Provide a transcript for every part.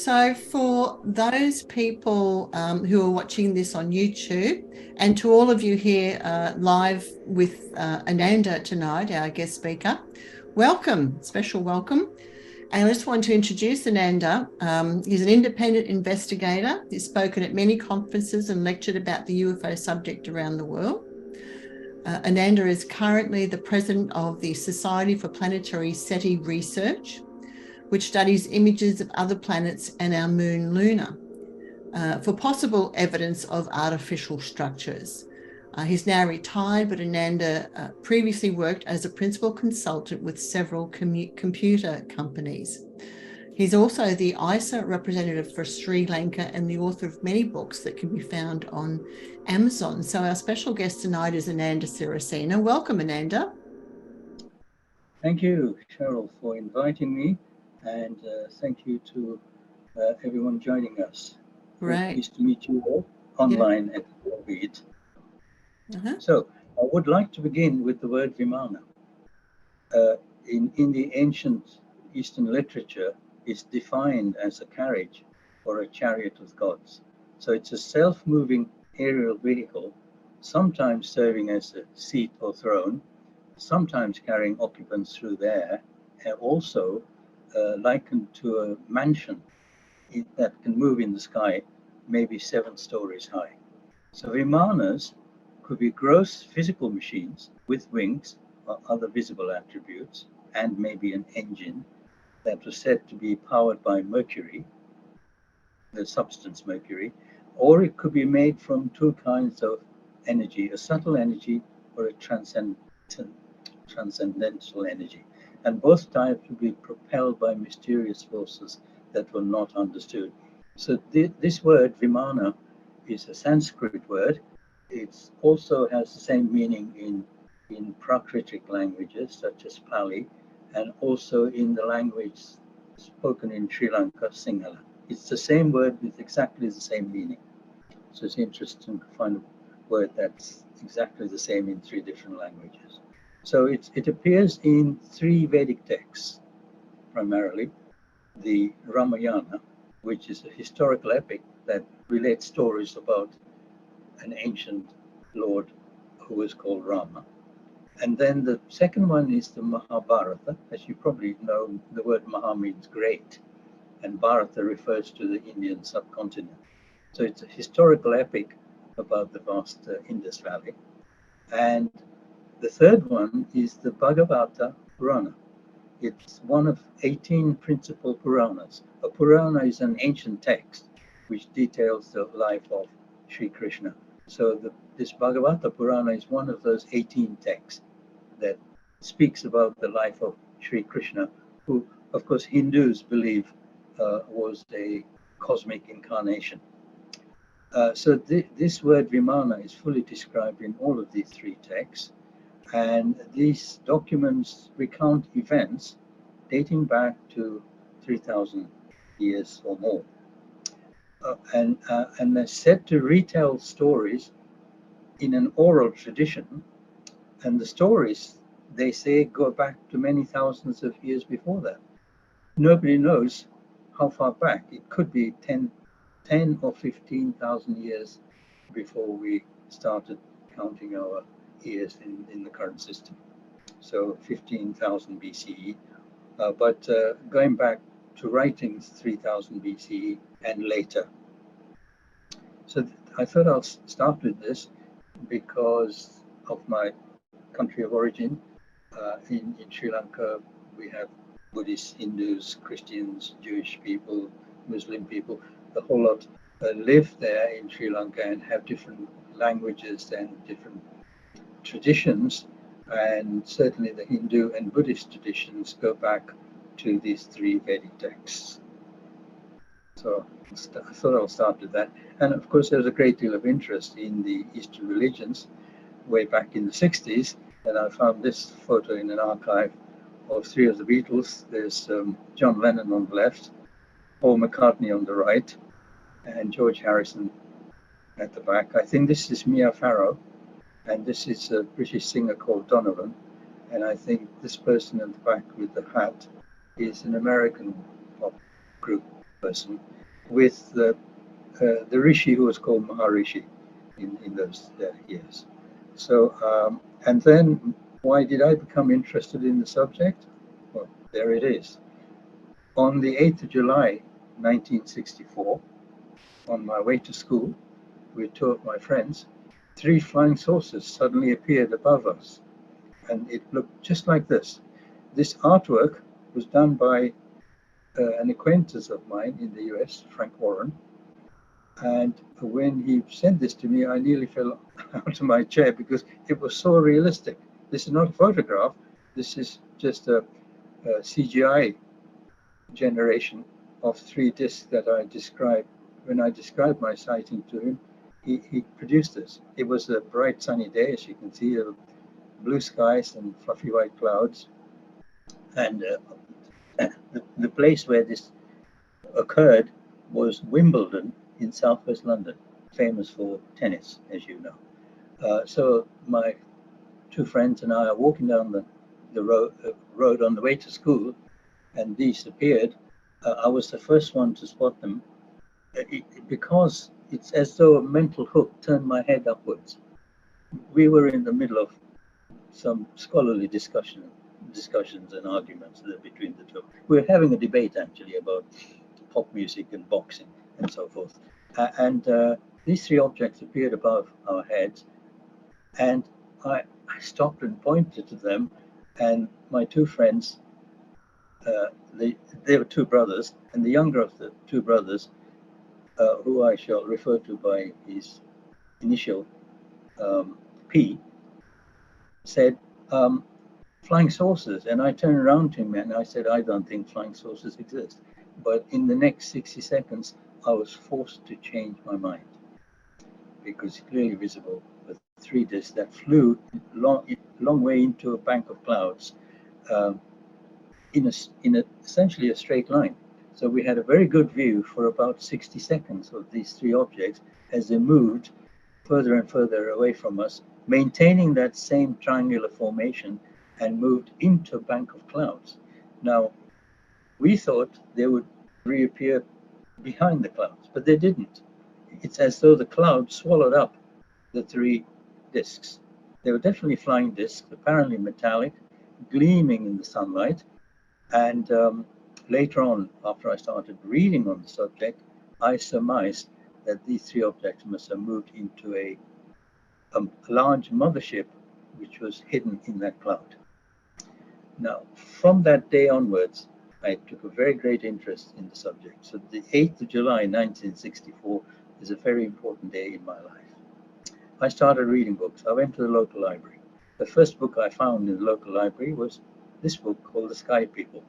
So for those people who are watching this on YouTube, and to all of you here live with Ananda tonight, our guest speaker, welcome, special welcome. And I just want to introduce Ananda. He's an independent investigator. He's spoken at many conferences and lectured about the UFO subject around the world. Ananda is currently the president of the Society for Planetary SETI Research, which studies images of other planets and our moon Luna for possible evidence of artificial structures. He's now retired, but Ananda previously worked as a principal consultant with several computer companies. He's also the ISA representative for Sri Lanka and the author of many books that can be found on Amazon. So our special guest tonight is Ananda Sirisena. Welcome, Ananda. Thank you, Cheryl, for inviting me, and thank you to everyone joining us. Great. Pleased to meet you all online at Orbit. So I would like to begin with the word vimana. In the ancient Eastern literature, it's defined as a carriage or a chariot of gods. So it's a self-moving aerial vehicle, sometimes serving as a seat or throne, sometimes carrying occupants through there, and also likened to a mansion that can move in the sky, maybe 7 stories high. So vimanas could be gross physical machines with wings or other visible attributes, and maybe an engine that was said to be powered by mercury, the substance mercury, or it could be made from 2 kinds of energy, a subtle energy or a transcendental energy. And both types would be propelled by mysterious forces that were not understood. So this word vimana is a Sanskrit word. It also has the same meaning in Prakritic languages such as Pali, and also in the language spoken in Sri Lanka, Sinhala. It's the same word with exactly the same meaning. So it's interesting to find a word that's exactly the same in 3 different languages. So it appears in 3 Vedic texts, primarily. The Ramayana, which is a historical epic that relates stories about an ancient lord who was called Rama. And then the second one is the Mahabharata. As you probably know, the word Maha means great, and Bharata refers to the Indian subcontinent. So it's a historical epic about the vast Indus Valley. And the third one is the Bhagavata Purana. It's one of 18 principal Puranas. A Purana is an ancient text which details the life of Sri Krishna. So this Bhagavata Purana is one of those 18 texts that speaks about the life of Sri Krishna, who, of course, Hindus believe was a cosmic incarnation. So this word vimana is fully described in all of these 3 texts. And these documents recount events dating back to 3,000 years or more. And they're said to retell stories in an oral tradition. And the stories, they say, go back to many thousands of years before that. Nobody knows how far back. It could be 10 or 15,000 years before we started counting our years in the current system. So 15,000 BCE. But going back to writings 3000 BCE and later. So I thought I'll start with this because of my country of origin. In Sri Lanka, we have Buddhists, Hindus, Christians, Jewish people, Muslim people, the whole lot live there in Sri Lanka and have different languages and different traditions. And certainly the Hindu and Buddhist traditions go back to these 3 Vedic texts. So I thought I'll start with that. And of course, there's a great deal of interest in the Eastern religions way back in the 60s. And I found this photo in an archive of 3 of the Beatles. There's John Lennon on the left, Paul McCartney on the right, and George Harrison at the back. I think this is Mia Farrow, and this is a British singer called Donovan. And I think this person at the back with the hat is an American pop group person with the rishi who was called Maharishi in those years. So, and then why did I become interested in the subject? Well, there it is. On the 8th of July, 1964, on my way to school with two of my friends, 3 flying saucers suddenly appeared above us. And it looked just like this. This artwork was done by an acquaintance of mine in the US, Frank Warren. And when he sent this to me, I nearly fell out of my chair because it was so realistic. This is not a photograph. This is just a CGI generation of 3 discs that I described. When I described my sighting to him, he produced this. It was a bright sunny day, as you can see, blue skies and fluffy white clouds. And the place where this occurred was Wimbledon in southwest London, famous for tennis, as you know. So my 2 friends and I are walking down the road on the way to school, and these appeared. I was the first one to spot them because it's as though a mental hook turned my head upwards. We were in the middle of some scholarly discussions and arguments between the two. We were having a debate actually about pop music and boxing and so forth. And these 3 objects appeared above our heads, and I stopped and pointed to them, and my 2 friends, they were 2 brothers, and the younger of the 2 brothers, who I shall refer to by his initial P, said, flying saucers. And I turned around to him and I said, I don't think flying saucers exist. But in the next 60 seconds, I was forced to change my mind, because clearly visible with 3 discs that flew long way into a bank of clouds in essentially a straight line. So we had a very good view for about 60 seconds of these 3 objects as they moved further and further away from us, maintaining that same triangular formation, and moved into a bank of clouds. Now, we thought they would reappear behind the clouds, but they didn't. It's as though the cloud swallowed up the 3 discs. They were definitely flying discs, apparently metallic, gleaming in the sunlight. And later on, after I started reading on the subject, I surmised that these 3 objects must have moved into a large mothership which was hidden in that cloud. Now, from that day onwards, I took a very great interest in the subject. So the 8th of July, 1964 is a very important day in my life. I started reading books. I went to the local library. The first book I found in the local library was this book called The Sky People,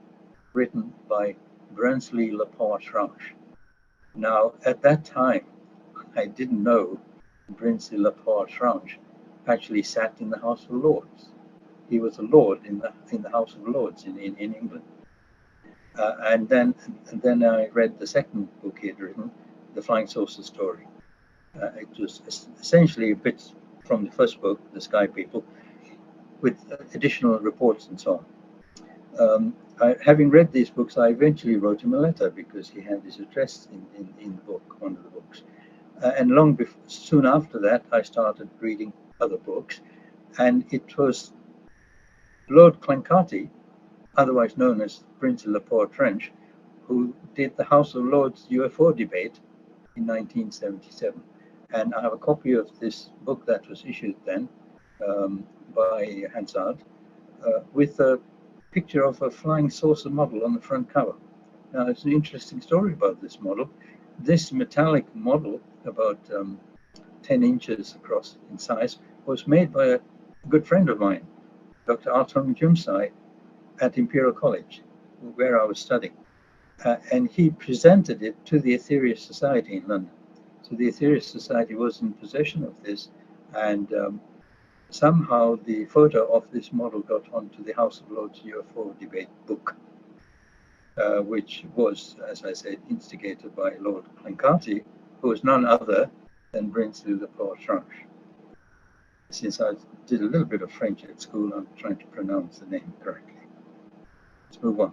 written by Brinsley Laporte-Ranch. Now, at that time, I didn't know Brinsley Laporte-Ranch actually sat in the House of Lords. He was a lord in the House of Lords in England. And then I read the second book he had written, The Flying Saucer Story. It was essentially a bit from the first book, The Sky People, with additional reports and so on. Having read these books, I eventually wrote him a letter because he had his address in the book, one of the books. And soon after that, I started reading other books, and it was Lord Clancarty, otherwise known as Brinsley Laporte-Ranch, who did the House of Lords UFO debate in 1977. And I have a copy of this book that was issued then by Hansard with a picture of a flying saucer model on the front cover. Now, it's an interesting story about this model. This metallic model, about 10 inches across in size, was made by a good friend of mine, Dr. Arthur Jumsai, at Imperial College, where I was studying. And he presented it to the Aetherius Society in London. So the Aetherius Society was in possession of this, and somehow the photo of this model got onto the House of Lords UFO debate book, which was, as I said, instigated by Lord Clancarty, who was none other than Brinsley Laporte-Ranch. Since I did a little bit of French at school, I'm trying to pronounce the name correctly. Let's move on.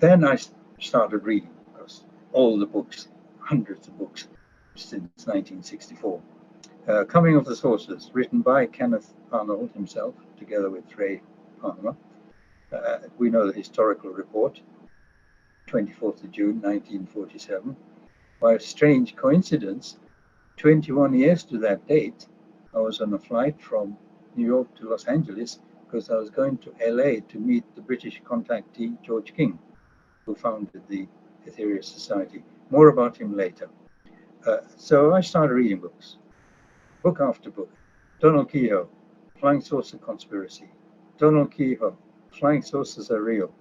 Then I started reading, because all the books, hundreds of books since 1964. Coming of the Sources, written by Kenneth Arnold himself, together with Ray Palmer. We know the historical report, 24th of June, 1947. By a strange coincidence, 21 years to that date, I was on a flight from New York to Los Angeles because I was going to LA to meet the British contactee George King, who founded the Ethereal Society. More about him later. So I started reading books, book after book. Donald Kehoe, Flying Saucer Conspiracy. Donald Kehoe, Flying Saucers Are Real.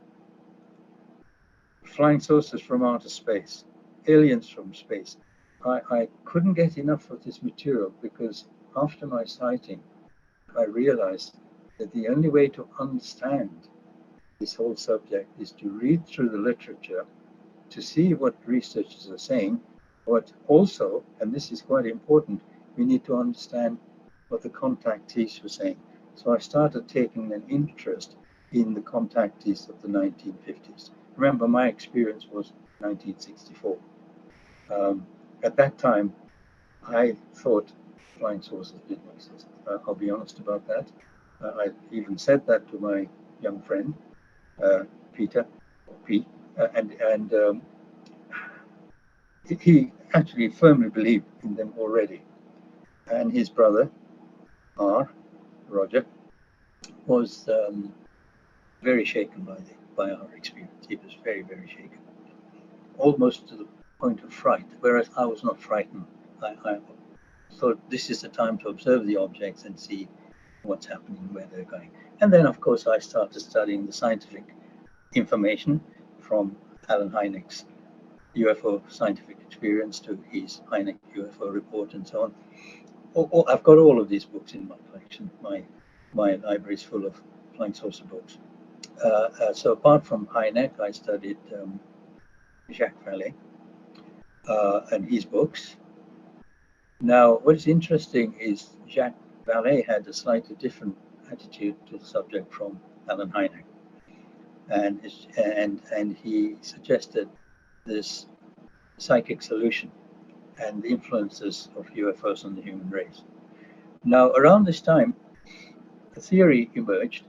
Flying Saucers from Outer Space. Aliens from Space. I couldn't get enough of this material because after my sighting, I realized that the only way to understand this whole subject is to read through the literature to see what researchers are saying, but also, and this is quite important, we need to understand what the contactees were saying. So I started taking an interest in the contactees of the 1950s. Remember, my experience was 1964. At that time, I thought flying saucers didn't exist. I'll be honest about that. I even said that to my young friend, Peter, Pete, and he actually firmly believed in them already. And his brother, Roger, was very shaken by our experience. He was very, very shaken, almost to the point of fright, whereas I was not frightened. I thought this is the time to observe the objects and see what's happening, where they're going. And then, of course, I started studying the scientific information from Alan Hynek's UFO scientific experience to his Hynek UFO report and so on. I've got all of these books in my collection. My library is full of flying saucer books. So apart from Hynek, I studied Jacques Vallée and his books. Now, what is interesting is Jacques Vallée had a slightly different attitude to the subject from Alan Hynek, and he suggested this psychic solution and the influences of UFOs on the human race. Now, around this time, a theory emerged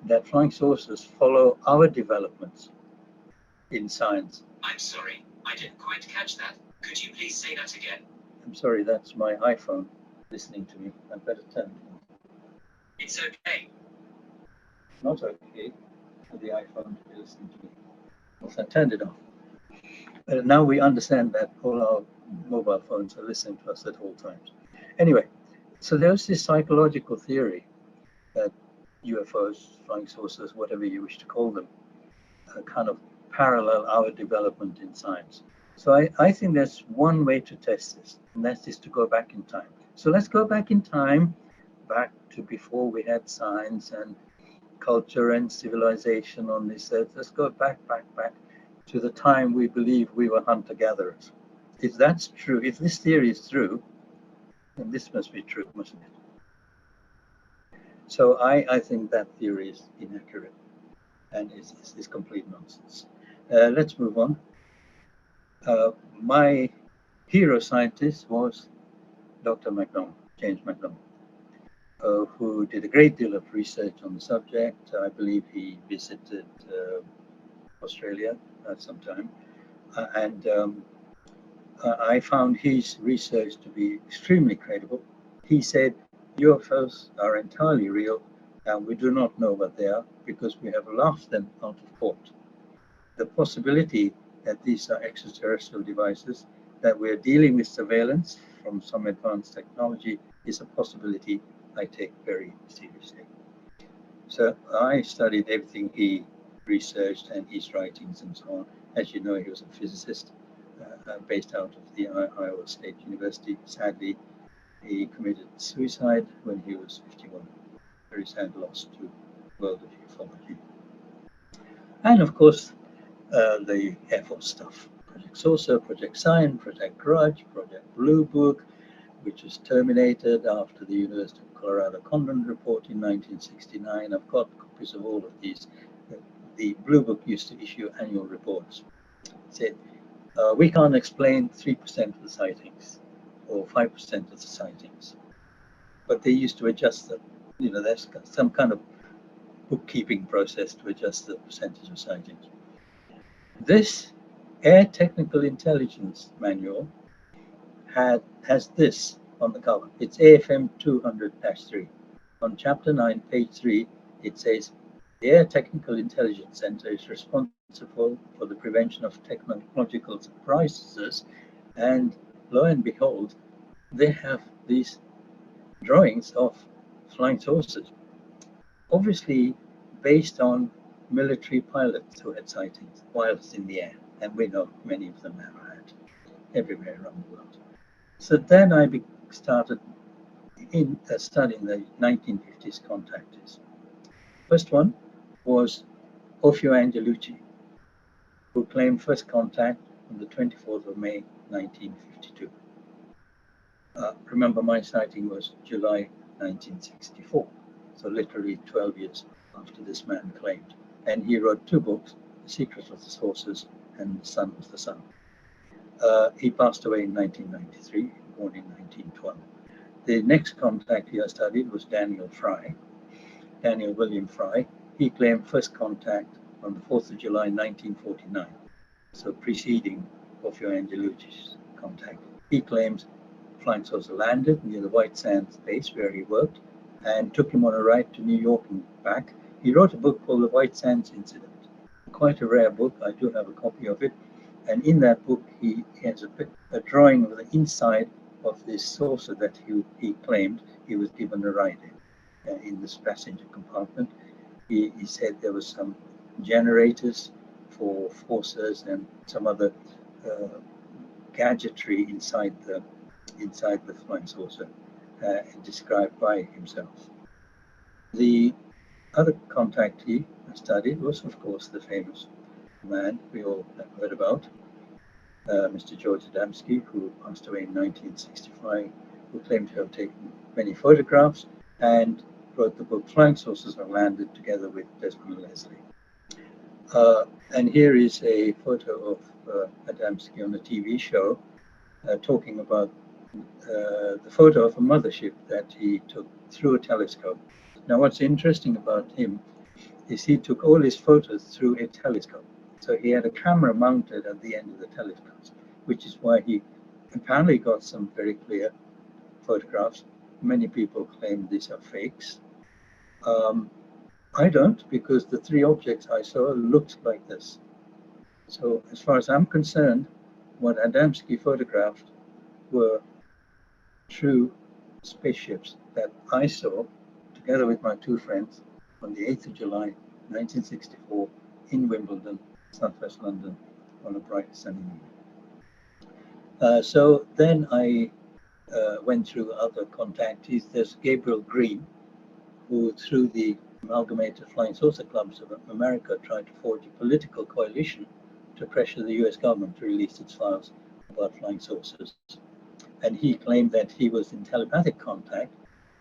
that flying saucers follow our developments in science. I'm sorry, I didn't quite catch that. Could you please say that again? I'm sorry, that's my iPhone listening to me. I better turn it on. It's okay. Not okay for the iPhone to be listening to me. Also, I turned it off. Now we understand that all our mobile phones are listening to us at all times. Anyway, so there's this psychological theory that UFOs, flying saucers, whatever you wish to call them, kind of parallel our development in science. So I think there's one way to test this, and that is to go back in time. So let's go back in time, back to before we had science and culture and civilization on this earth. Let's go back to the time we believe we were hunter-gatherers. If that's true, if this theory is true, then this must be true, mustn't it? So I think that theory is inaccurate and is complete nonsense. Let's move on. My hero scientist was Dr. McDonald, James McDonald, who did a great deal of research on the subject. I believe he visited Australia at some time, and I found his research to be extremely credible. He said UFOs are entirely real, and we do not know what they are because we have laughed them out of court. The possibility that these are extraterrestrial devices, that we're dealing with surveillance from some advanced technology, is a possibility I take very seriously. So I studied everything he researched and his writings and so on. As you know, he was a physicist based out of the Iowa State University. Sadly, he committed suicide when he was 51. Very sad loss to the world of ufology. And of course, the Air Force stuff. Project Saucer, Project Sign, Project Grudge, Project Blue Book, which was terminated after the University of Colorado Condon report in 1969. I've got copies of all of these. The Blue Book used to issue annual reports. It said, We can't explain 3% of the sightings or 5% of the sightings, but they used to adjust them. You know, there's some kind of bookkeeping process to adjust the percentage of sightings. This Air Technical Intelligence Manual has this on the cover. It's AFM 200-3. On chapter 9, page 3, it says, the Air Technical Intelligence Center is responsible for the prevention of technological surprises, and lo and behold, they have these drawings of flying saucers, obviously based on military pilots who had sightings whilst in the air, and we know many of them have had everywhere around the world. So then I started studying the 1950s contactees. First one was Orfeo Angelucci, who claimed first contact on the 24th of May, 1952. Remember, my sighting was July 1964, so literally 12 years after this man claimed. And he wrote 2 books, The Secret of the Sources and The Sun of the Sun. He passed away in 1993, born in 1912. The next contactee I studied was Daniel William Fry. He claimed first contact on the 4th of July 1949, so preceding Orfeo Angelucci's contact. He claims flying saucer landed near the White Sands base where he worked and took him on a ride to New York and back. He wrote a book called The White Sands Incident, quite a rare book. I do have a copy of it. And in that book, he has a drawing of the inside of this saucer that he claimed he was given a ride in this passenger compartment. He said there was some generators for forces and some other gadgetry inside the flying saucer, described by himself. The other contactee I studied was, of course, the famous man we all have heard about, Mr. George Adamski, who passed away in 1965, who claimed to have taken many photographs and wrote the book Flying Saucers Are Landed together with Desmond Leslie. And here is a photo of Adamski on a TV show talking about the photo of a mothership that he took through a telescope. Now, what's interesting about him is he took all his photos through a telescope. So he had a camera mounted at the end of the telescope, which is why he apparently got some very clear photographs. Many people claim these are fakes. I don't, because the 3 objects I saw looked like this. So as far as I'm concerned, what Adamski photographed were true spaceships that I saw together with my 2 friends on the 8th of July, 1964 in Wimbledon, southwest London, on a bright sunny evening. So then I went through other contactees. There's Gabriel Green, who through the Amalgamated Flying Saucer Clubs of America tried to forge a political coalition to pressure the US government to release its files about flying saucers. And he claimed that he was in telepathic contact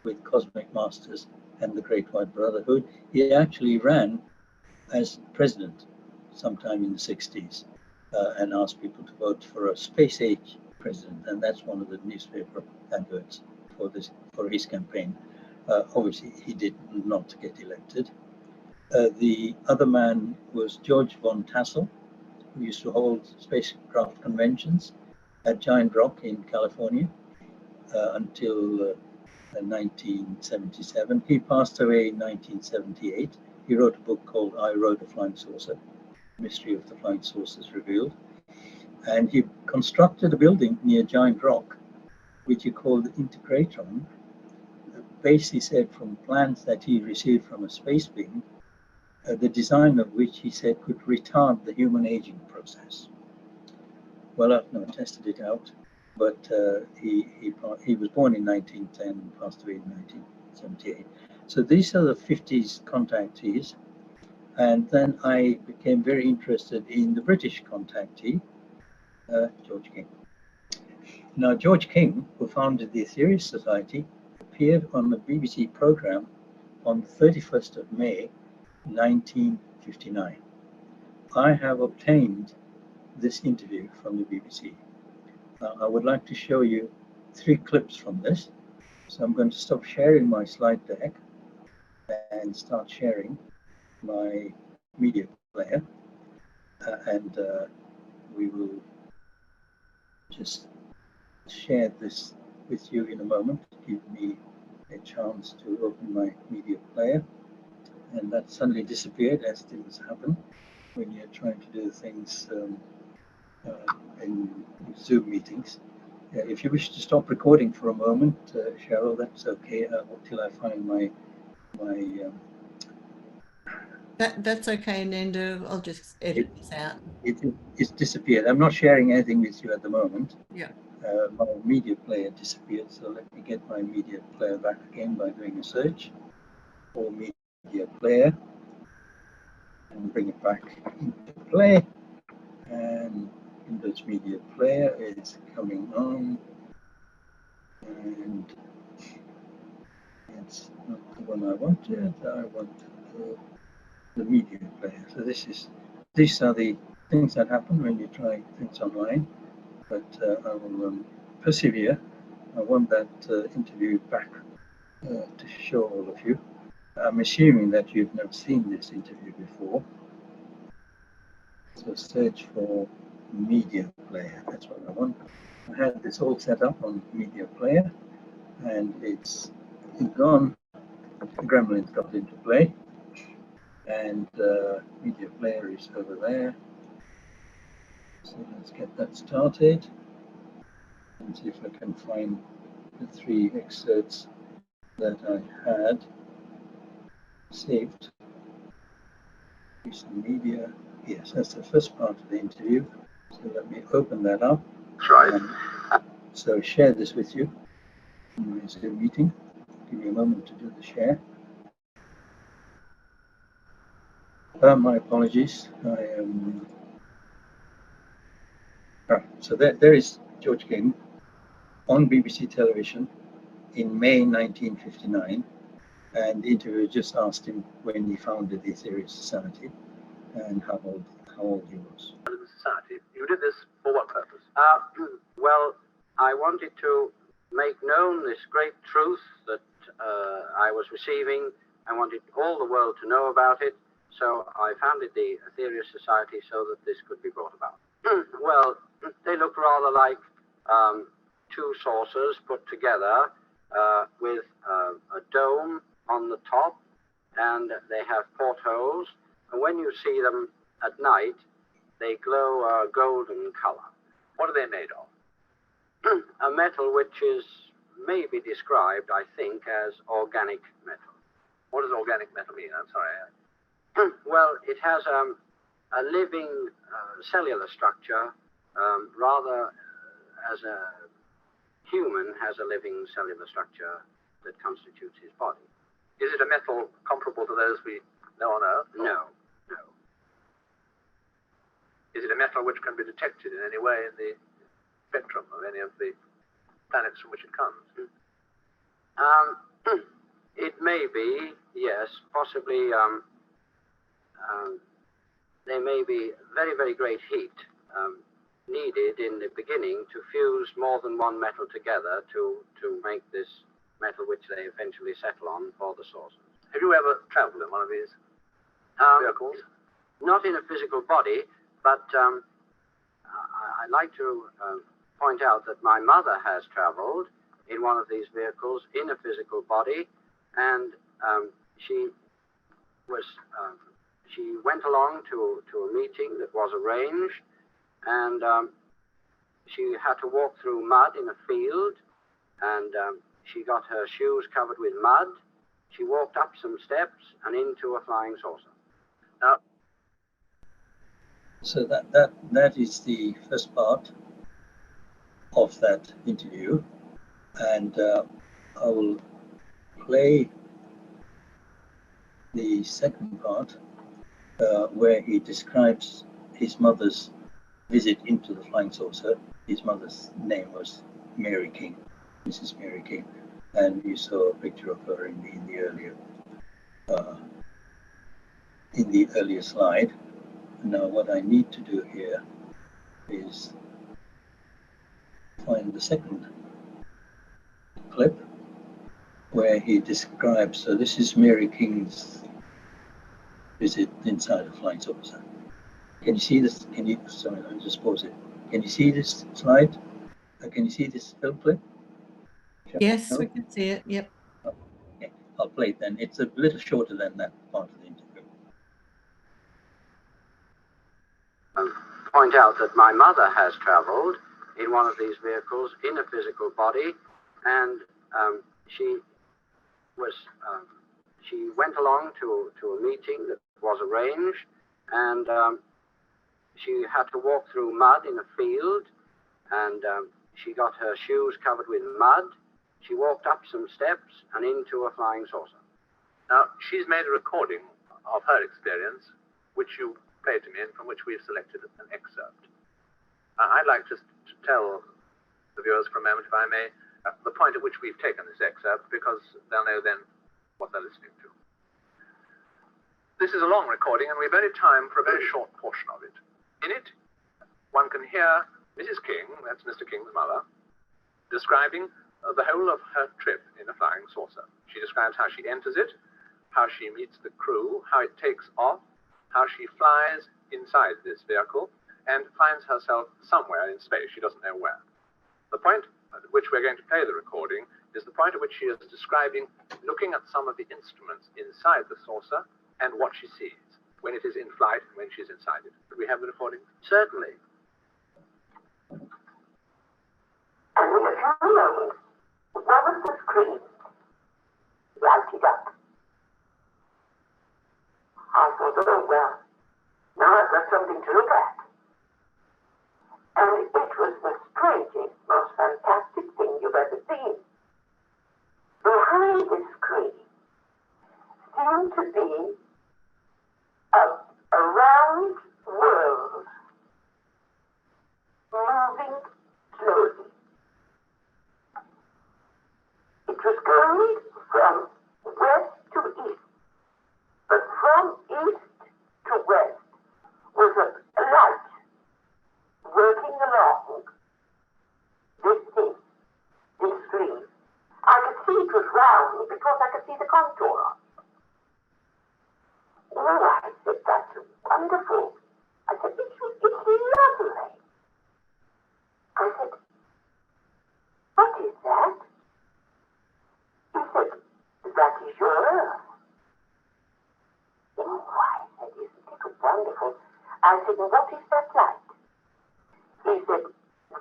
with cosmic masters and the Great White Brotherhood. He actually ran as president sometime in the 60s and asked people to vote for a space age president. And that's one of the newspaper adverts for his campaign. Obviously, he did not get elected. The other man was George von Tassel, who used to hold spacecraft conventions at Giant Rock in California until 1977. He passed away in 1978. He wrote a book called I Rode a Flying Saucer, Mystery of the Flying Saucers Revealed. And he constructed a building near Giant Rock, which he called the Integratron, based, he said, from plans that he received from a space being, the design of which he said could retard the human aging process. Well, I've not tested it out, but he was born in 1910 and passed away in 1978. So these are the 50s contactees. And then I became very interested in the British contactee, George King. Now, George King, who founded the Aetherius Society, appeared on the BBC programme on the 31st of May, 1959. I have obtained this interview from the BBC. I would like to show you 3 clips from this. So I'm going to stop sharing my slide deck and start sharing my media player, and we will just share this with you in a moment. Give me a chance to open my media player, and that suddenly disappeared, as things happen when you're trying to do things in Zoom meetings. If you wish to stop recording for a moment, Cheryl, that's okay, until I find my That's okay, Ananda. I'll just edit this out. It's disappeared. I'm not sharing anything with you at the moment. Yeah. My media player disappeared, so let me get my media player back again by doing a search for media player and bring it back into play. And Windows Media Player is coming on, and it's not the one I wanted. I wanted the media player. So these are the things that happen when you try things online, but I will persevere. I want that interview back to show all of you. I'm assuming that you've never seen this interview before. So search for media player, that's what I want. I had this all set up on media player, and it's gone. Gremlin's got into play, and media player is over there. So let's get that started and see if I can find the 3 excerpts that I had saved. Recent media. Yes, that's the first part of the interview. So let me open that up. Right. So share this with you in my Zoom meeting. Give me a moment to do the share. My apologies. I am. So there is George King on BBC television in May 1959, and the interviewer just asked him when he founded the Aetherius Society and how old he was. The society. You did this for what purpose? Well, I wanted to make known this great truth that I was receiving. I wanted all the world to know about it, so I founded the Aetherius Society so that this could be brought about. Well, they look rather like 2 saucers put together with a dome on the top, and they have portholes, and when you see them at night, they glow a golden color. What are they made of? A metal which is maybe described, I think, as organic metal. What does organic metal mean? I'm sorry. Well, it has a living cellular structure, rather as a human has a living cellular structure that constitutes his body. Is it a metal comparable to those we know on Earth? No, no. Is it a metal which can be detected in any way in the spectrum of any of the planets from which it comes? It may be, yes, possibly. There may be very, very great heat needed in the beginning to fuse more than one metal together to make this metal which they eventually settle on for the sources. Have you ever traveled in one of these vehicles? Not in a physical body, but I'd like to point out that my mother has traveled in one of these vehicles in a physical body, and she went along to a meeting that was arranged, and she had to walk through mud in a field, and she got her shoes covered with mud. She walked up some steps and into a flying saucer. Now, so that is the first part of that interview, and I will play the second part where he describes his mother's visit into the flying saucer. His mother's name was Mary King, Mrs. Mary King, and you saw a picture of her in the earlier slide. Now what I need to do here is find the second clip where he describes, so this is Mary King's visit inside a flying saucer. Can you see this? Can you, sorry, I'll just pause it. Can you see this slide? Can you see this film clip? Yes, no? we can see it. Yep. Okay, I'll play it then. It's a little shorter than that part of the interview. Point out that my mother has traveled in one of these vehicles in a physical body, and she went along to a meeting that was arranged, and she had to walk through mud in a field, and she got her shoes covered with mud. She walked up some steps and into a flying saucer. Now, she's made a recording of her experience, which you played to me and from which we've selected an excerpt. I'd like just to tell the viewers for a moment, if I may, the point at which we've taken this excerpt, because they'll know then what they're listening to. This is a long recording, and we've only time for a very short portion of it. In it, one can hear Mrs. King, that's Mr. King's mother, describing the whole of her trip in a flying saucer. She describes how she enters it, how she meets the crew, how it takes off, how she flies inside this vehicle, and finds herself somewhere in space. She doesn't know where. The point at which we're going to play the recording is the point at which she is describing looking at some of the instruments inside the saucer and what she sees when it is in flight and when she's inside it. Do we have the recording? Certainly. And in a few moments, one of the screens lighted up. I thought, oh well, now I've got something to look at. And it was the strangest, most fantastic thing you've ever seen. Behind the screen seemed to be a round world moving slowly. It was going from west to east, but from east to west was a light working along this thing, this screen. I could see it was round because I could see the contour of it. Oh, I said, that's wonderful. I said, it's lovely. I said, what is that? He said, that is your Earth. Oh, I said, isn't it wonderful? I said, well, what is that light? He said,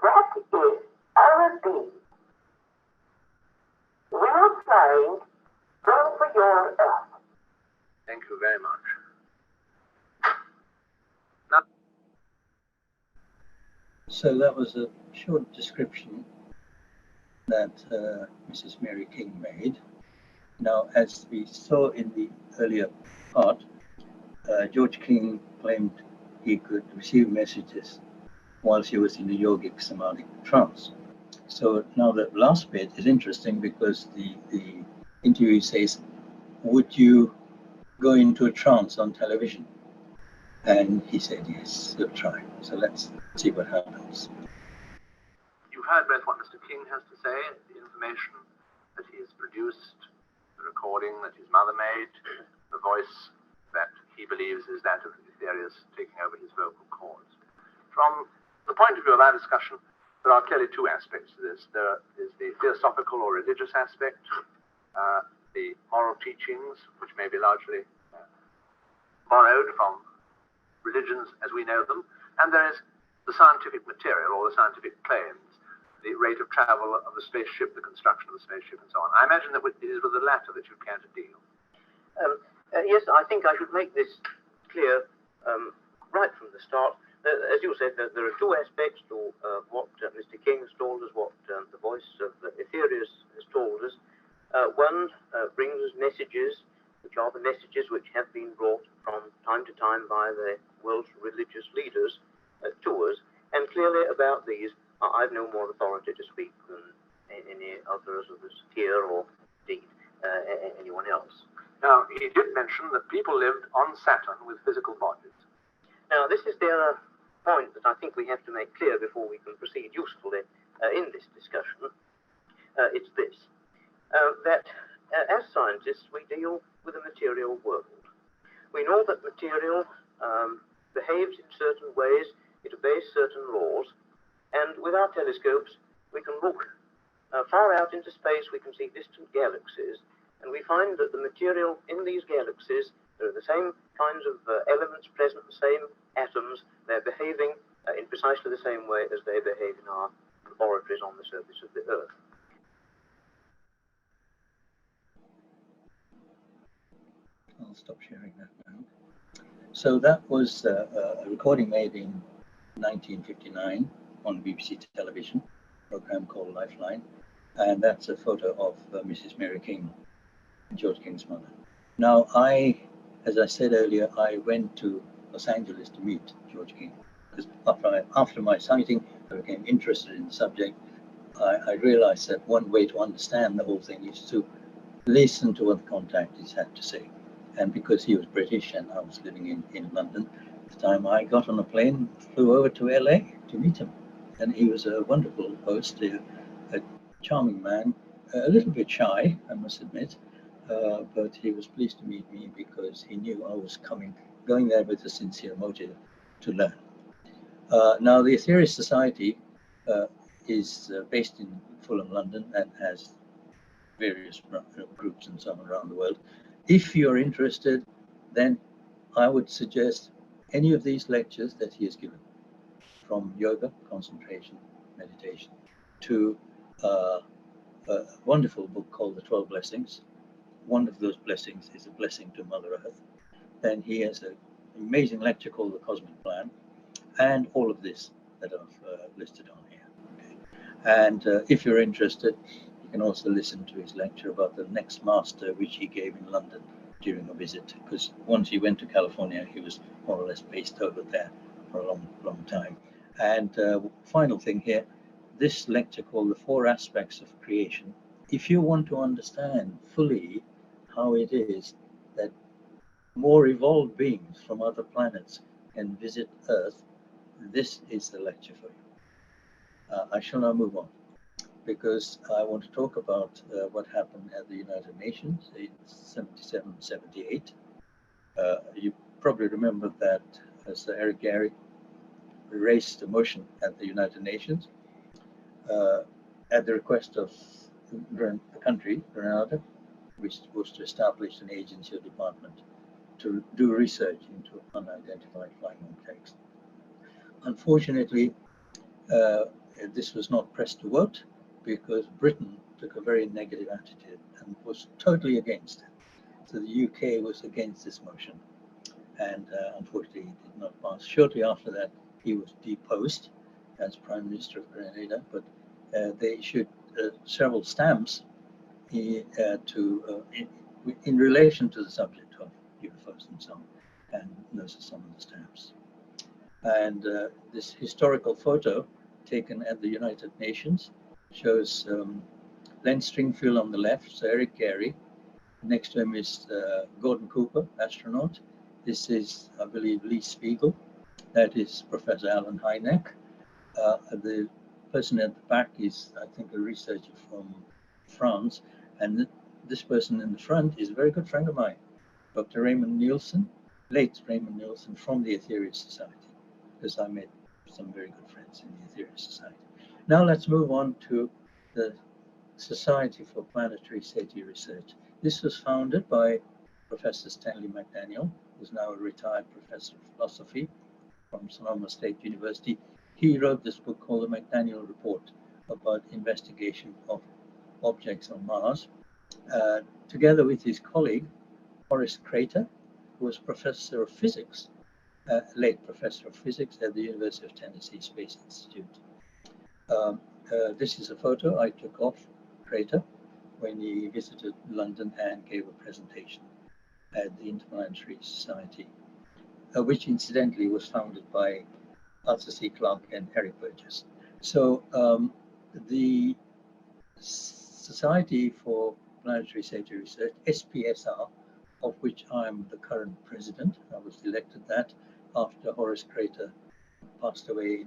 that is our beam. We are flying over your Earth. Thank you very much. So that was a short description that Mrs. Mary King made. Now, as we saw in the earlier part, George King claimed he could receive messages whilst he was in a yogic samadhic trance. So now the last bit is interesting because the interview says, would you go into a trance on television? And he said, yes, he'll try. So let's see what happens. You've heard both what Mr. King has to say, the information that he has produced, the recording that his mother made, the voice that he believes is that of Aetherius taking over his vocal cords. From the point of view of our discussion, there are clearly two aspects to this. There is the philosophical or religious aspect, the moral teachings, which may be largely borrowed from religions as we know them, and there is the scientific material or the scientific claims, the rate of travel of the spaceship, the construction of the spaceship, and so on. I imagine that it is with the latter that you care to deal. Yes, I think I should make this clear right from the start. As you said, there are two aspects to what Mr. King has told us, what the voice of Aetherius has told us. One brings us messages, which are the messages which have been brought from time to time by the world's religious leaders to us. And clearly about these, I've no more authority to speak than any others of us here or indeed anyone else. Now, he did mention that people lived on Saturn with physical bodies. Now, this is the other point that I think we have to make clear before we can proceed usefully in this discussion. It's this, that as scientists we deal with a material world. We know that material behaves in certain ways, it obeys certain laws, and with our telescopes we can look far out into space, we can see distant galaxies, and we find that the material in these galaxies, there are the same kinds of elements present, the same atoms, they're behaving in precisely the same way as they behave in our laboratories on the surface of the Earth. I'll stop sharing that now. So that was a recording made in 1959 on BBC television, a program called Lifeline, and that's a photo of Mrs. Mary King, George King's mother. Now, as I said earlier, I went to Los Angeles to meet George King, because after my sighting, I became interested in the subject. I realized that one way to understand the whole thing is to listen to what the contactees had to say. And because he was British and I was living in London at the time, I got on a plane, flew over to LA to meet him. And he was a wonderful host, a charming man, a little bit shy, I must admit, but he was pleased to meet me because he knew I was going there with a sincere motive to learn. Now, the Aetherius Society is based in Fulham, London, and has various groups and so on around the world. If you're interested, then I would suggest any of these lectures that he has given, from yoga, concentration, meditation, to a wonderful book called The 12 Blessings. One of those blessings is a blessing to Mother Earth. Then he has an amazing lecture called The Cosmic Plan, and all of this that I've listed on here. Okay. And if you're interested, you can also listen to his lecture about the next master, which he gave in London during a visit, because once he went to California, he was more or less based over there for a long, long time. And final thing here, this lecture called The 4 Aspects of Creation. If you want to understand fully how it is that more evolved beings from other planets can visit Earth, this is the lecture for you. I shall now move on, because I want to talk about what happened at the United Nations in 77, 78. You probably remember that Sir Eric Gary raised a motion at the United Nations at the request of the country, Grenada, which was to establish an agency or department to do research into unidentified flying objects. Unfortunately, this was not pressed to vote, because Britain took a very negative attitude and was totally against it. So the UK was against this motion, and unfortunately it did not pass. Shortly after that, he was deposed as Prime Minister of Grenada, but they issued several stamps in relation to the subject of UFOs and so on, and those are some of the stamps. And this historical photo taken at the United Nations shows Len Stringfield on the left, Sir Eric Gary. Next to him is Gordon Cooper, astronaut. This is, I believe, Lee Spiegel. That is Professor Alan Hynek. The person at the back is, I think, a researcher from France. And this person in the front is a very good friend of mine, Dr. Raymond Nielsen, late Raymond Nielsen, from the Aetherius Society, because I met some very good friends in the Aetherius Society. Now let's move on to the Society for Planetary Safety Research. This was founded by Professor Stanley McDaniel, who's now a retired professor of philosophy from Sonoma State University. He wrote this book called the McDaniel Report about investigation of objects on Mars, together with his colleague, Horace Crater, who was professor of physics, late professor of physics at the University of Tennessee Space Institute. This is a photo I took of Crater when he visited London and gave a presentation at the Interplanetary Society, which incidentally was founded by Arthur C. Clarke and Eric Burgess. So the Society for Planetary Safety Research, SPSR, of which I'm the current president. I was elected that after Horace Crater passed away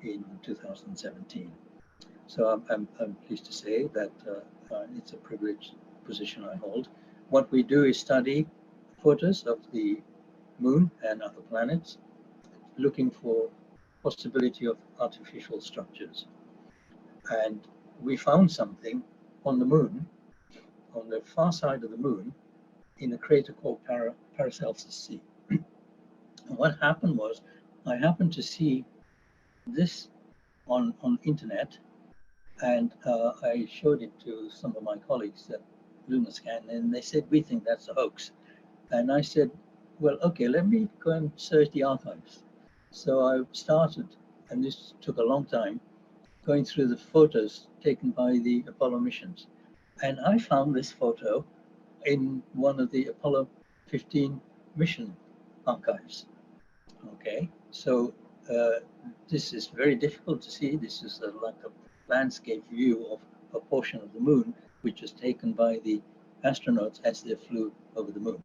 in 2017. So I'm pleased to say that it's a privileged position I hold. What we do is study photos of the moon and other planets, looking for possibility of artificial structures. And we found something on the moon, on the far side of the moon, in a crater called Paracelsus C. And what happened was, I happened to see this on internet, and I showed it to some of my colleagues at Lunascan, and they said, we think that's a hoax. And I said, well, okay, let me go and search the archives. So I started, and this took a long time, going through the photos taken by the Apollo missions. And I found this photo in one of the Apollo 15 mission archives. Okay, so this is very difficult to see. This is like a landscape view of a portion of the moon, which was taken by the astronauts as they flew over the moon.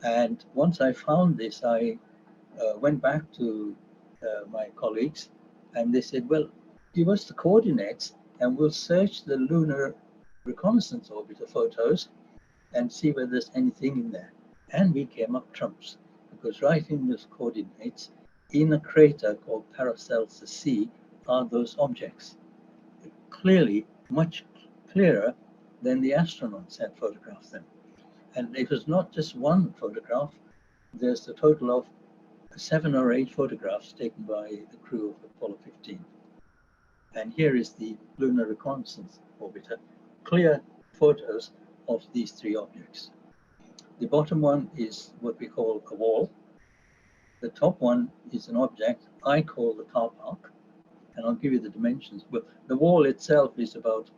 And once I found this, I went back to my colleagues, and they said, well, give us the coordinates and we'll search the lunar reconnaissance orbiter photos and see whether there's anything in there. And we came up trumps, because right in those coordinates, in a crater called Paracelsus C, are those objects. Clearly, much clearer than the astronauts had photographed them. And it was not just one photograph. There's a total of 7 or 8 photographs taken by the crew of Apollo 15. And here is the lunar reconnaissance orbiter, clear photos of these 3 objects. The bottom one is what we call a wall. The top one is an object I call the car park, and I'll give you the dimensions. But the wall itself is about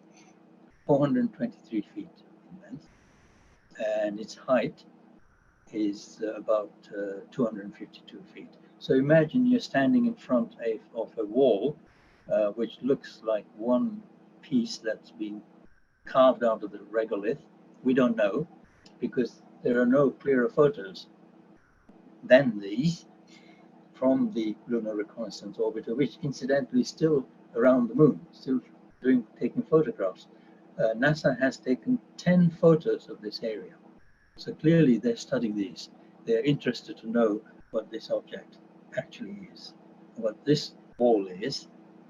423 feet in length, and its height is about 252 feet. So imagine you're standing in front of a wall, which looks like one piece that's been carved out of the regolith. We don't know, because there are no clearer photos than these from the Lunar Reconnaissance Orbiter, which incidentally is still around the moon, still taking photographs. NASA has taken 10 photos of this area. So clearly they're studying these. They're interested to know what this object actually is, what this ball is,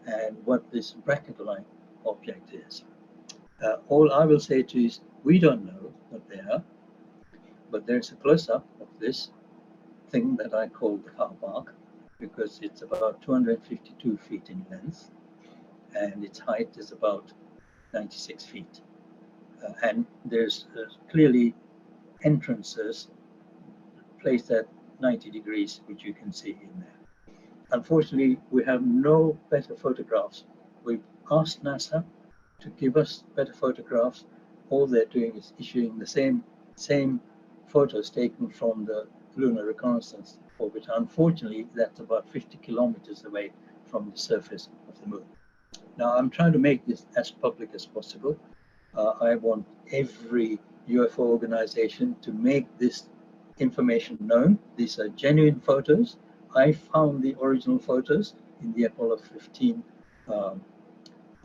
and what this bracket-like object is. All I will say to you is, we don't know what they are, but there's a close-up of this thing that I call the car park, because it's about 252 feet in length, and its height is about 96 feet. And there's clearly entrances placed at 90 degrees, which you can see in there. Unfortunately, we have no better photographs. We've asked NASA to give us better photographs. All they're doing is issuing the same photos taken from the Lunar Reconnaissance Orbiter. Unfortunately, that's about 50 kilometers away from the surface of the moon. Now, I'm trying to make this as public as possible. I want every UFO organization to make this information known. These are genuine photos. I found the original photos in the Apollo 15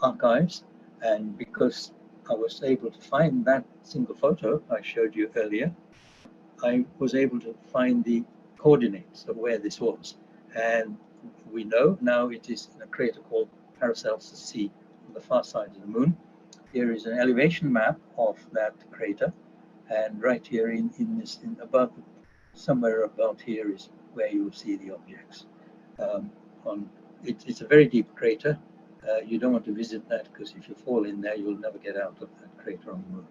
archives, and because I was able to find that single photo I showed you earlier, I was able to find the coordinates of where this was. And we know now it is in a crater called Paracelsus C on the far side of the moon. Here is an elevation map of that crater, and right here somewhere about here is where you will see the objects. It's a very deep crater. You don't want to visit that, because if you fall in there, you'll never get out of that crater on the moon.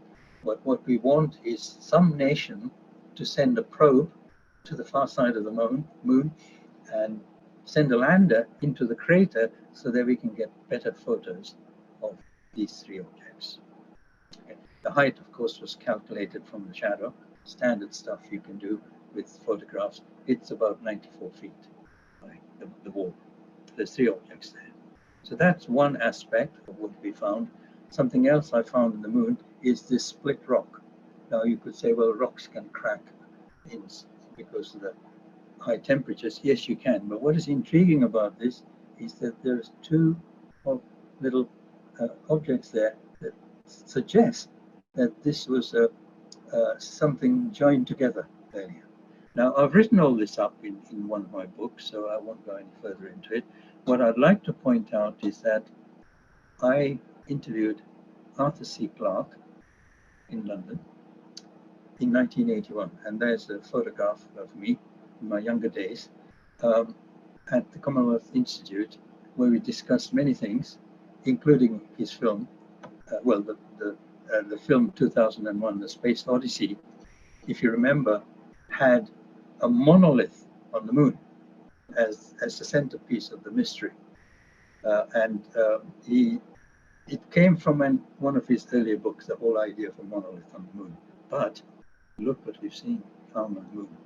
But what we want is some nation to send a probe to the far side of the moon and send a lander into the crater so that we can get better photos of these 3 objects. Okay. The height, of course, was calculated from the shadow. Standard stuff you can do with photographs. It's about 94 feet by the wall. There's 3 objects there. So that's one aspect of what we found. Something else I found in the moon is this split rock. Now you could say, well, rocks can crack in because of the high temperatures, yes, you can. But what is intriguing about this is that there's two little objects there that suggest that this was something joined together earlier. Now, I've written all this up in one of my books, so I won't go any further into it. What I'd like to point out is that I interviewed Arthur C. Clarke in London in 1981, and there's a photograph of me in my younger days at the Commonwealth Institute, where we discussed many things, including his film, the film 2001, The Space Odyssey, if you remember, had a monolith on the moon as the centerpiece of the mystery. It came from one of his earlier books, the whole idea of a monolith on the moon. But look what we've found on the moon.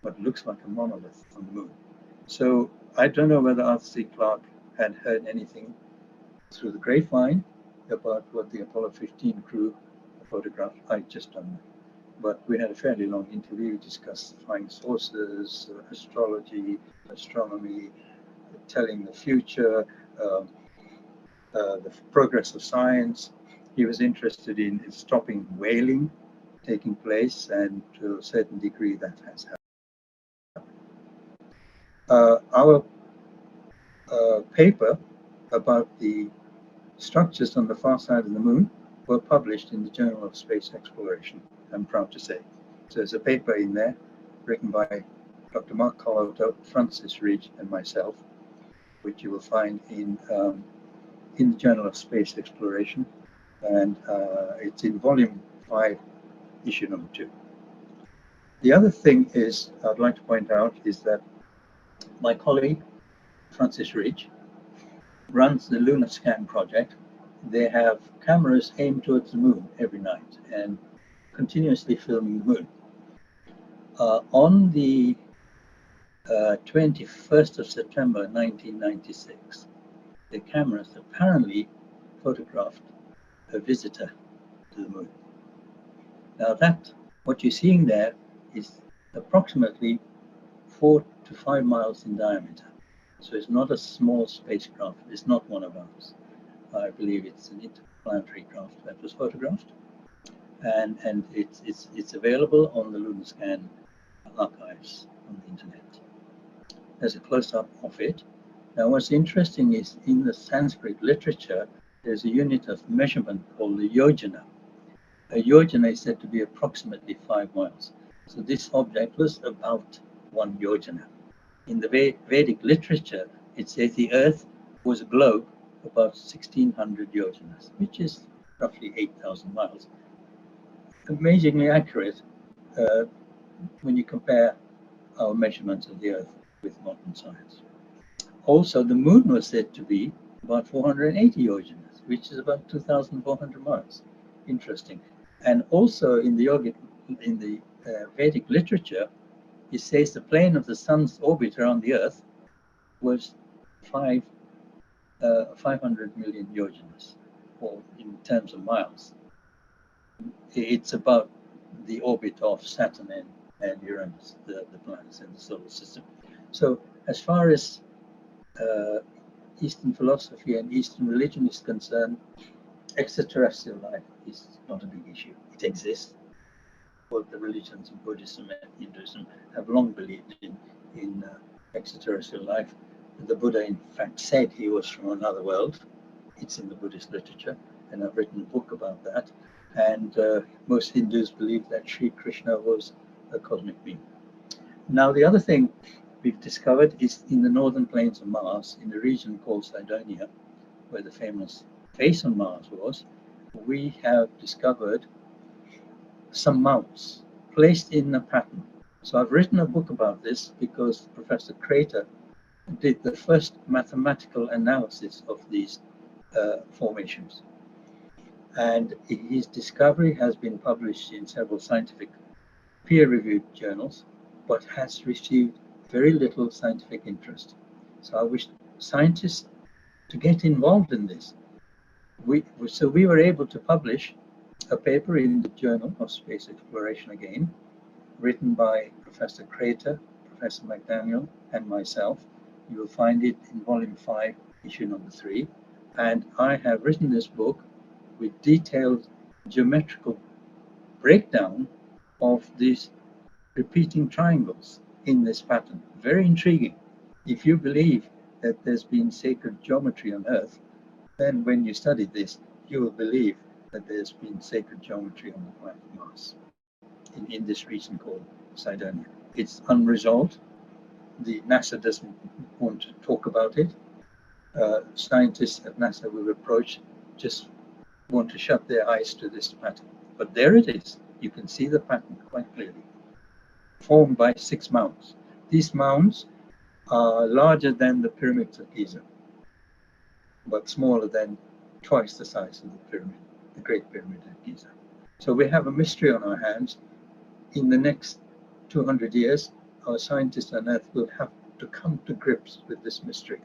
What looks like a monolith on the moon. So I don't know whether Arthur C. Clarke had heard anything through the grapevine about what the Apollo 15 crew photographed. I just don't know. But we had a fairly long interview. We discussed flying saucers, astrology, astronomy, telling the future, the progress of science. He was interested in stopping whaling taking place, and to a certain degree that has happened. Our paper about the structures on the far side of the moon were published in the Journal of Space Exploration, I'm proud to say. So there's a paper in there written by Dr. Mark Colotto, Francis Ridge, and myself, which you will find in the Journal of Space Exploration, and it's in volume 5, issue number 2. The other thing is I'd like to point out is that my colleague Francis Ridge runs the Lunar Scan project. They have cameras aimed towards the moon every night and continuously filming the moon. On the 21st of September 1996, the cameras apparently photographed a visitor to the moon. Now what you're seeing there is approximately 4 to 5 miles in diameter. So it's not a small spacecraft. It's not one of ours. I believe it's an interplanetary craft that was photographed, and it's available on the Lunar Scan archives on the internet. There's a close-up of it. Now, what's interesting is in the Sanskrit literature, there's a unit of measurement called the yojana. A yojana is said to be approximately 5 miles. So this object was about 1 yojana. In the Vedic literature, it says the Earth was a globe about 1,600 yojanas, which is roughly 8,000 miles. Amazingly accurate when you compare our measurements of the Earth with modern science. Also, the moon was said to be about 480 yojanas, which is about 2,400 miles. Interesting. And also in the Vedic literature, it says the plane of the sun's orbit around the Earth was 500 million yojanas, or in terms of miles. It's about the orbit of Saturn and Uranus, the planets in the solar system. So as far as Eastern philosophy and Eastern religion is concerned, extraterrestrial life is not a big issue. It exists. Both the religions of Buddhism and Hinduism have long believed in extraterrestrial life. The Buddha, in fact, said he was from another world. It's in the Buddhist literature, and I've written a book about that. And most Hindus believe that Sri Krishna was a cosmic being. Now, the other thing we've discovered is in the northern plains of Mars, in a region called CYDONIA, where the famous face on Mars was, we have discovered some mounds placed in a pattern. So I've written a book about this because Professor Crater did the first mathematical analysis of these formations. And his discovery has been published in several scientific peer-reviewed journals, but has received very little scientific interest. So I wish scientists to get involved in this. So we were able to publish a paper in the Journal of Space Exploration again, written by Professor Crater, Professor McDaniel and myself. You will find it in volume 5, issue number 3. And I have written this book with detailed geometrical breakdown of these repeating triangles in this pattern. Very intriguing. If you believe that there's been sacred geometry on Earth, then when you study this, you will believe that there's been sacred geometry on the planet Mars in this region called CYDONIA. It's unresolved. The NASA doesn't want to talk about it. Scientists at NASA we've approached just want to shut their eyes to this pattern. But there it is. You can see the pattern quite clearly. Formed by 6 mounds. These mounds are larger than the pyramids of Giza, but smaller than twice the size of the pyramid, the Great Pyramid of Giza. So we have a mystery on our hands. In the next 200 years, our scientists on Earth will have to come to grips with this mystery.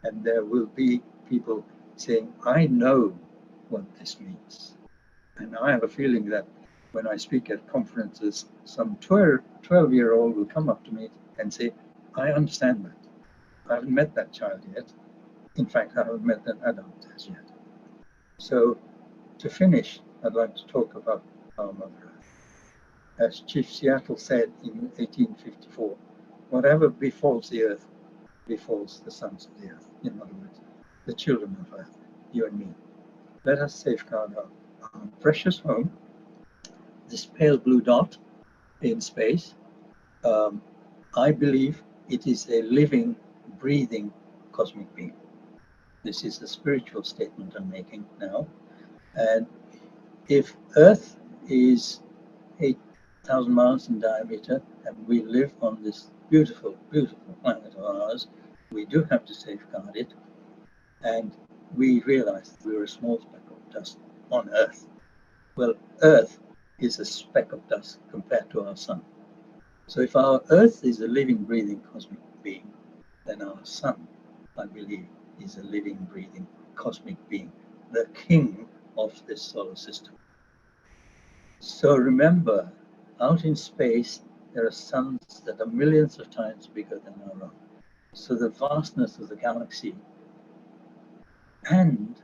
And there will be people saying, I know what this means. And I have a feeling that when I speak at conferences, some 12-year-old will come up to me and say, I understand that. I haven't met that child yet. In fact, I haven't met an adult as yet. So to finish, I'd like to talk about our Mother Earth. As Chief Seattle said in 1854, whatever befalls the Earth befalls the sons of the Earth. In other words, the children of Earth, you and me. Let us safeguard our precious home, this pale blue dot in space. I believe it is a living, breathing cosmic being. This is a spiritual statement I'm making now. And if Earth is 8,000 miles in diameter and we live on this beautiful, beautiful planet of ours, we do have to safeguard it. And we realize that we're a small speck of dust on Earth. Well, Earth is a speck of dust compared to our sun. So if our Earth is a living, breathing cosmic being, then our sun, I believe, is a living, breathing cosmic being, the king of this solar system. So remember, out in space, there are suns that are millions of times bigger than our own. So the vastness of the galaxy and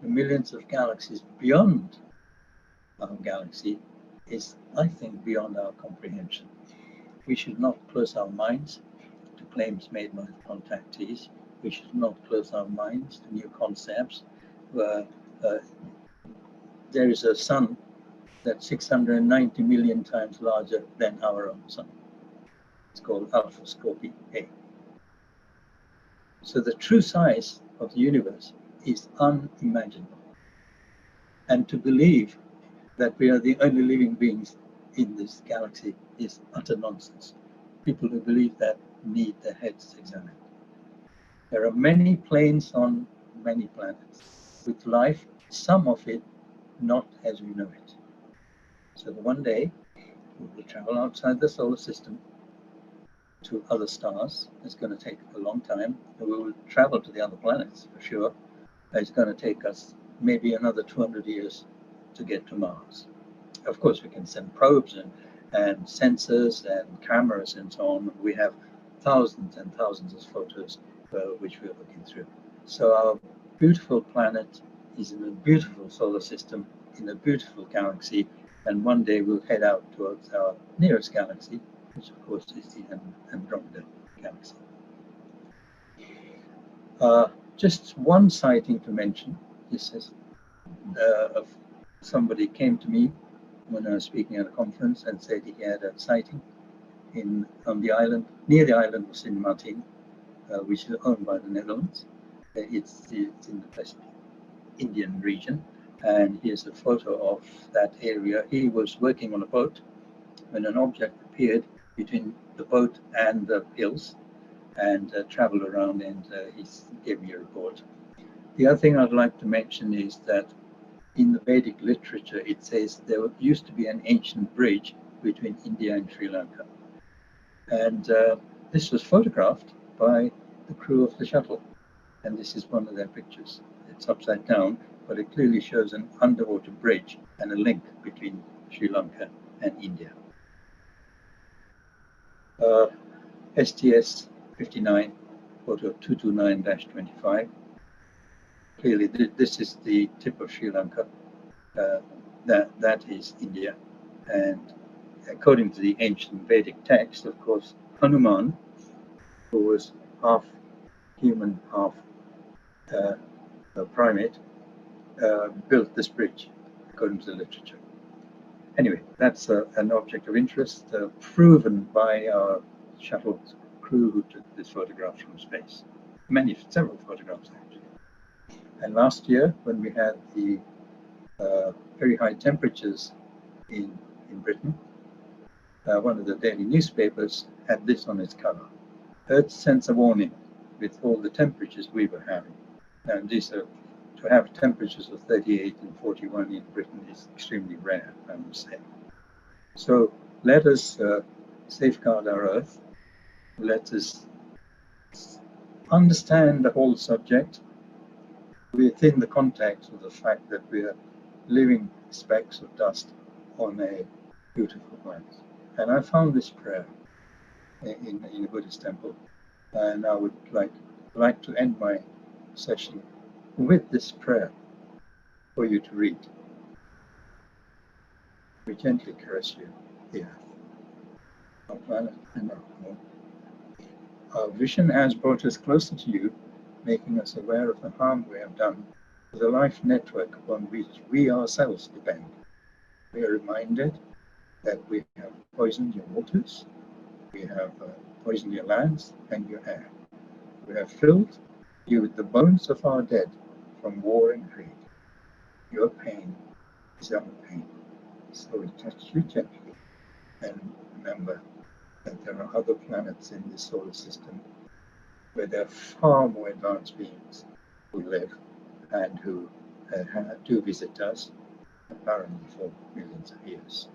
the millions of galaxies beyond our galaxy is, I think, beyond our comprehension. We should not close our minds to claims made by the contactees. We should not close our minds to new concepts. There is a sun that's 690 million times larger than our own sun. It's called Alpha Scorpii A. So the true size of the universe is unimaginable. And to believe that we are the only living beings in this galaxy is utter nonsense. People who believe that need their heads examined. There are many planes on many planets with life, some of it not as we know it. So one day we will travel outside the solar system to other stars. It's going to take a long time. We will travel to the other planets for sure. It's going to take us maybe another 200 years to get to Mars. Of course, we can send probes and sensors and cameras and so on. We have thousands and thousands of photos which we're looking through. So our beautiful planet is in a beautiful solar system, in a beautiful galaxy, and one day we'll head out towards our nearest galaxy, which of course is the Andromeda galaxy. Just one sighting to mention. This is somebody came to me when I was speaking at a conference and said he had a sighting on the island, near the island of Sint Maarten, which is owned by the Netherlands. It's in the West Indian region, and here's a photo of that area. He was working on a boat when an object appeared between the boat and the hills and traveled around, and he gave me a report. The other thing I'd like to mention is that in the Vedic literature, it says there used to be an ancient bridge between India and Sri Lanka. And this was photographed by the crew of the shuttle. And this is one of their pictures. It's upside down, but it clearly shows an underwater bridge and a link between Sri Lanka and India. STS 59, photo 229-25. Clearly, this is the tip of Sri Lanka. That is India. And according to the ancient Vedic text, of course, Hanuman, who was half human, half a primate, built this bridge, according to the literature. Anyway, that's an object of interest, proven by our shuttle crew who took this photograph from space. Several photographs, actually. And last year, when we had the very high temperatures in Britain, one of the daily newspapers had this on its cover: Earth sends a warning with all the temperatures we were having. And these are, to have temperatures of 38 and 41 in Britain is extremely rare, I must say. So let us safeguard our Earth. Let us understand the whole subject within the context of the fact that we are living specks of dust on a beautiful planet. And I found this prayer in a Buddhist temple, and I would like to end my session with this prayer for you to read. We gently caress you here, our planet and our home. Our vision has brought us closer to you, making us aware of the harm we have done to the life network upon which we ourselves depend. We are reminded that we have poisoned your waters, we have poisoned your lands and your air. We have filled you with the bones of our dead from war and greed. Your pain is our pain. So we touch you gently and remember that there are other planets in the solar system where there are far more advanced beings who live and who do visit us, apparently for millions of years.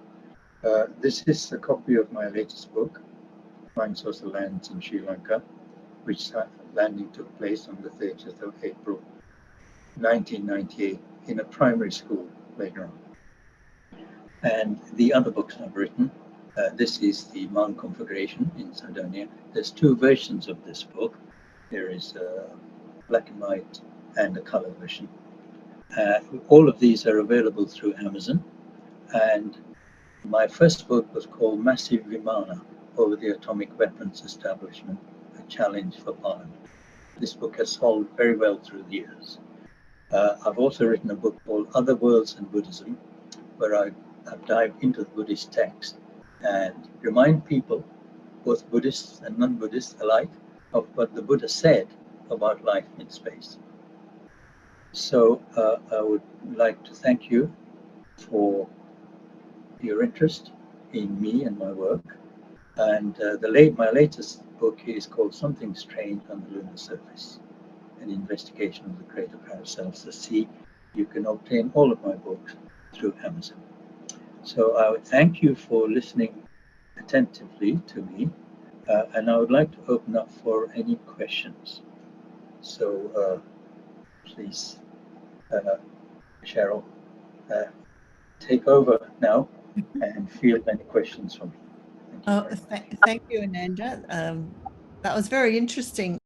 This is a copy of my latest book, Flying Saucer Lands in Sri Lanka, which landing took place on the 30th of April 1998 in a primary school playground. And the other books I've written, this is the mound configuration in CYDONIA. There's two versions of this book. There is a black and white and a color version. All of these are available through Amazon. And my first book was called Massive Vimana, Over the Atomic Weapons Establishment, a Challenge for Parliament. This book has sold very well through the years. I've also written a book called Other Worlds and Buddhism, where I've dived into the Buddhist text and remind people, both Buddhists and non-Buddhists alike, of what the Buddha said about life in space. So I would like to thank you for your interest in me and my work. And my latest book is called Something Strange on the Lunar Surface, an investigation of the greater paracells, the sea. You can obtain all of my books through Amazon. So I would thank you for listening attentively to me, and I would like to open up for any questions. So please, Cheryl, take over now and field any questions from me. Thank you, Ananda. That was very interesting.